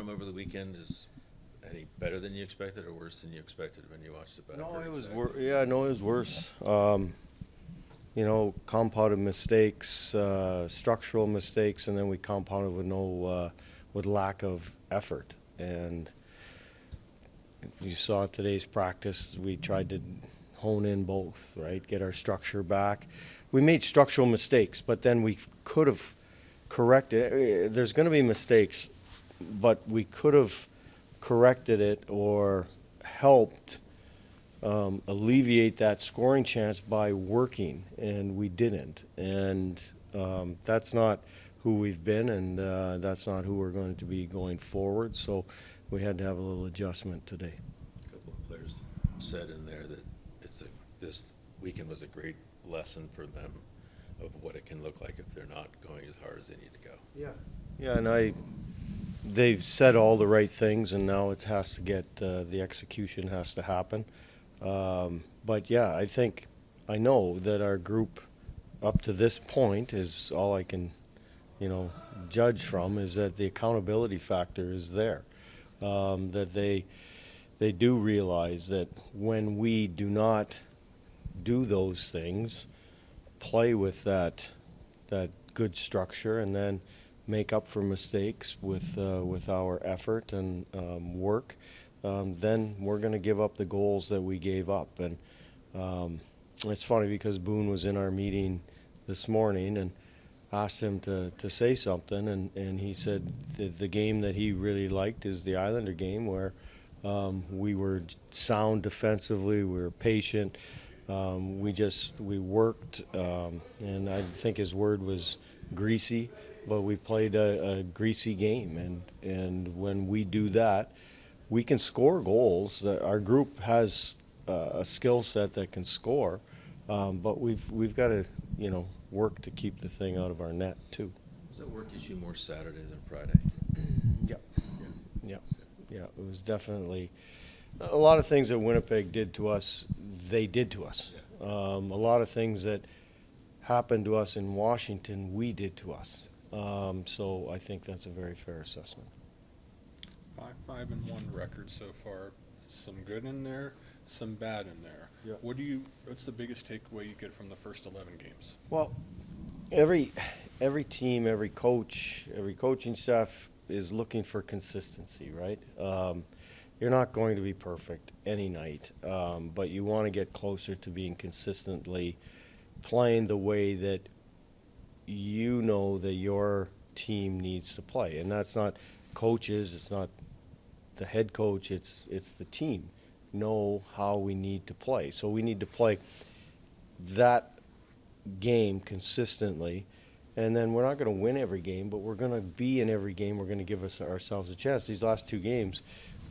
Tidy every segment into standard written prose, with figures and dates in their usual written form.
them over the weekend is any better than you expected or worse than you expected when you watched it back? No, it was it was worse. Compounded mistakes, structural mistakes, and then we compounded with lack of effort. And you saw today's practice. We tried to hone in both, right? Get our structure back. We made structural mistakes, but then we could have corrected. There's going to be mistakes, but we could have corrected it or helped alleviate that scoring chance by working, and we didn't. And that's not who we've been, and that's not who we're going to be going forward. So we had to have a little adjustment today. A couple of players said in there that this weekend was a great lesson for them of what it can look like if they're not going as hard as they need to go. Yeah, and they've said all the right things, and now it has to get the execution has to happen. But yeah, I know that our group up to this point is all I can, judge from is that the accountability factor is there. That they do realize that when we do not do those things, play with that good structure, and then make up for mistakes with our effort and work, then we're going to give up the goals that we gave up. And it's funny because Boone was in our meeting this morning and asked him to say something, and he said the game that he really liked is the Islander game, where we were sound defensively, we were patient, we worked, and I think his word was greasy, but we played a greasy game, and when we do that, we can score goals. Our group has a skill set that can score, but we've got to work to keep the thing out of our net too. Was that work issue more Saturday than Friday? Yeah. It was definitely a lot of things that Winnipeg did to us. They did to us. Yeah. A lot of things that happened to us in Washington, we did to us. So I think that's a very fair assessment. 5-1 record so far. Some good in there, some bad in there. Yep. What's the biggest takeaway you get from the first 11 games? Well, every team, every coach, every coaching staff is looking for consistency, right? You're not going to be perfect any night, but you want to get closer to being consistently playing the way that you know that your team needs to play. And that's not coaches, it's not the head coach, it's the team know how we need to play. So we need to play that game consistently, and then we're not going to win every game, but we're going to be in every game. We're going to give ourselves a chance. These last two games,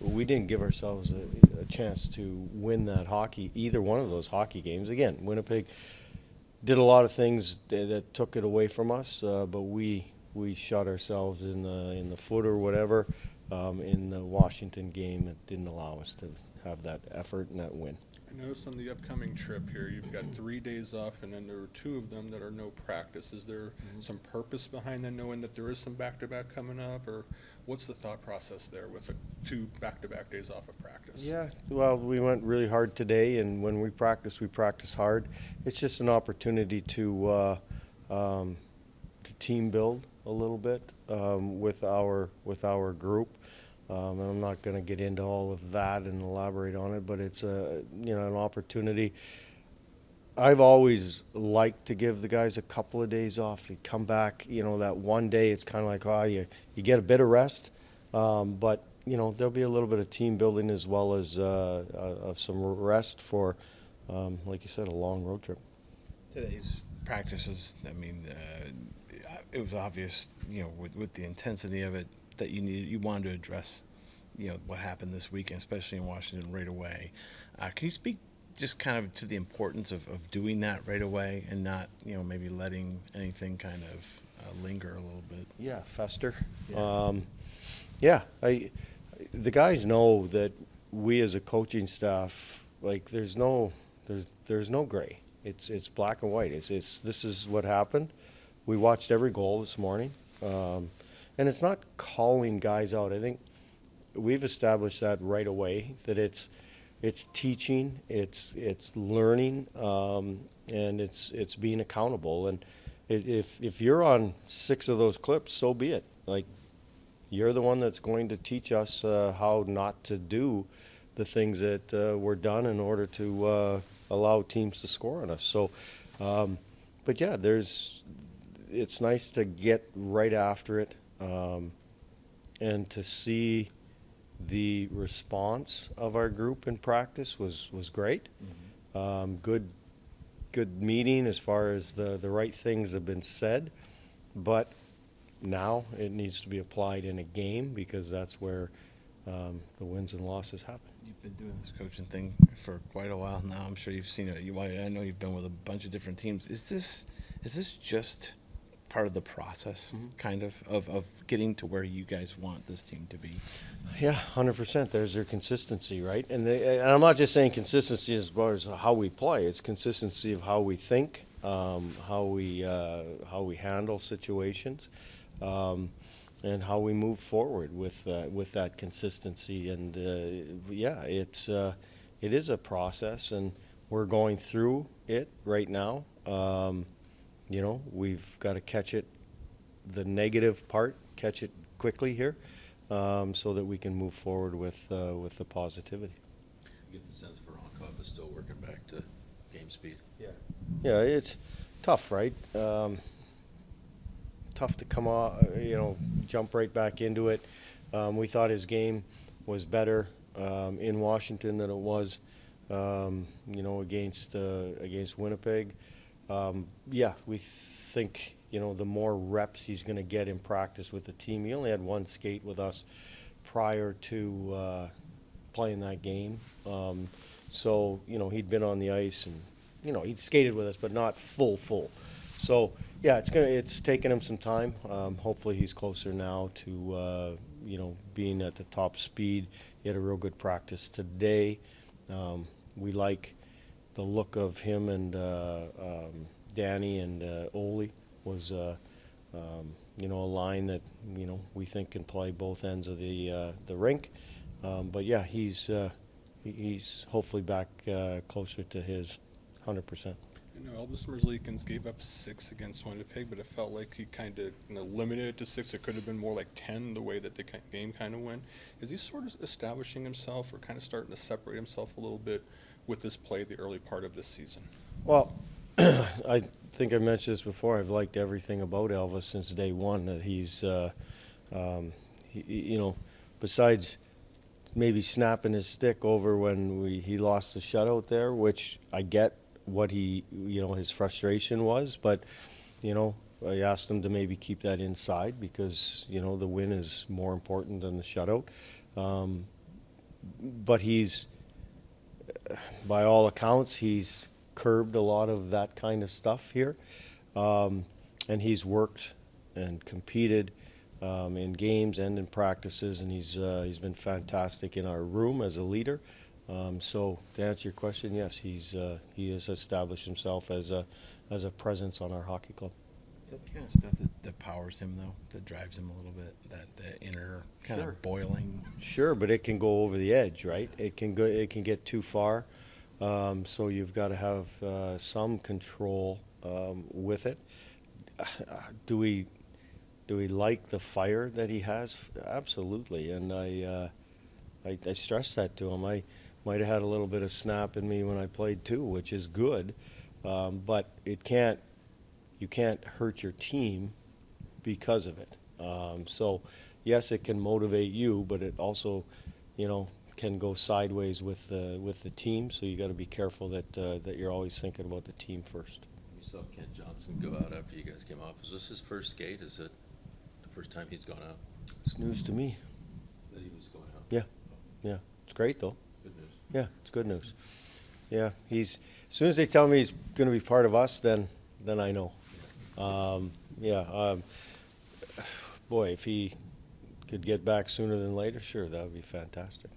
we didn't give ourselves a chance to win either one of those hockey games. Again, Winnipeg did a lot of things that took it away from us, but we shot ourselves in the foot or whatever in the Washington game. It didn't allow us to have that effort and that win. I noticed on the upcoming trip here, you've got 3 days off, and then there are 2 of them that are no practice. Is there some purpose behind that, knowing that there is some back-to-back coming up, or what's the thought process there with the 2 back-to-back days off of practice? Yeah, well, we went really hard today, and when we practice hard. It's just an opportunity to team build a little bit with our group. And I'm not going to get into all of that and elaborate on it, but it's an opportunity. I've always liked to give the guys a couple of days off. You come back, that one day it's kind of like, you get a bit of rest, but there'll be a little bit of team building as well as of some rest for, like you said, a long road trip. Today's practices, it was obvious, with the intensity of it, that you wanted to address, what happened this weekend, especially in Washington, right away. Can you speak just kind of to the importance of doing that right away and not, maybe letting anything kind of linger a little bit? Yeah, fester. Yeah. The guys know that we as a coaching staff, there's no gray. It's black and white. This is what happened. We watched every goal this morning. And it's not calling guys out. I think we've established that right away, that it's teaching, it's learning, and it's being accountable. And if you're on 6 of those clips, so be it. Like, you're the one that's going to teach us how not to do the things that were done in order to allow teams to score on us. So, but yeah, it's nice to get right after it, and to see the response of our group in practice was great. Good meeting as far as the right things have been said, but now it needs to be applied in a game, because that's where the wins and losses happen. You've been doing this coaching thing for quite a while now. I'm sure you've seen it. I know you've been with a bunch of different teams. Is this just part of the process, kind of getting to where you guys want this team to be? Yeah, 100%. There's their consistency, right? And I'm not just saying consistency as far as how we play. It's consistency of how we think, how we handle situations, and how we move forward with that consistency. And yeah, it is a process, and we're going through it right now. We've got to catch it, the negative part, catch it quickly here, so that we can move forward with the positivity. You get the sense Voronkov is still working back to game speed. Yeah, it's tough, right? Tough to come off, jump right back into it. We thought his game was better in Washington than it was, against Winnipeg. Yeah, we think, the more reps he's going to get in practice with the team. He only had one skate with us prior to playing that game. So, he'd been on the ice, and, he'd skated with us, but not full. So, yeah, it's taken him some time. Hopefully he's closer now to, being at the top speed. He had a real good practice today. We like the look of him, and Danny and Ole was, a line that, we think can play both ends of the rink. But yeah, he's hopefully back closer to his 100%. Elvis Merzlikins gave up 6 against Winnipeg, but it felt like he kind of limited it to 6. It could have been more like 10 the way that the game kind of went. Is he sort of establishing himself, or kind of starting to separate himself a little bit with this play the early part of this season? Well, I think I mentioned this before. I've liked everything about Elvis since day one. That he's, besides maybe snapping his stick over when he lost the shutout there, which I get what his frustration was, but I asked him to maybe keep that inside, because the win is more important than the shutout. But he's, by all accounts, he's curbed a lot of that kind of stuff here, and he's worked and competed in games and in practices, and he's been fantastic in our room as a leader. So to answer your question, yes, he has established himself as a presence on our hockey club. Is that the kind of stuff that powers him, though, that drives him a little bit, that inner kind Sure. of boiling? Sure, but it can go over the edge, right? It can get too far. So you've got to have some control with it. Do we like the fire that he has? Absolutely, and I stress that to him. I might have had a little bit of snap in me when I played too, which is good, but you can't hurt your team because of it. So yes, it can motivate you, but it also, can go sideways with the team. So you got to be careful that you're always thinking about the team first. You saw Kent Johnson go out after you guys came off. Was this his first skate? Is it the first time he's gone out? It's news to me. That he was going out? Yeah, yeah, it's great though. Good news. Yeah, it's good news. Yeah, as soon as they tell me he's going to be part of us, then I know. Boy, if he could get back sooner than later, sure, that would be fantastic.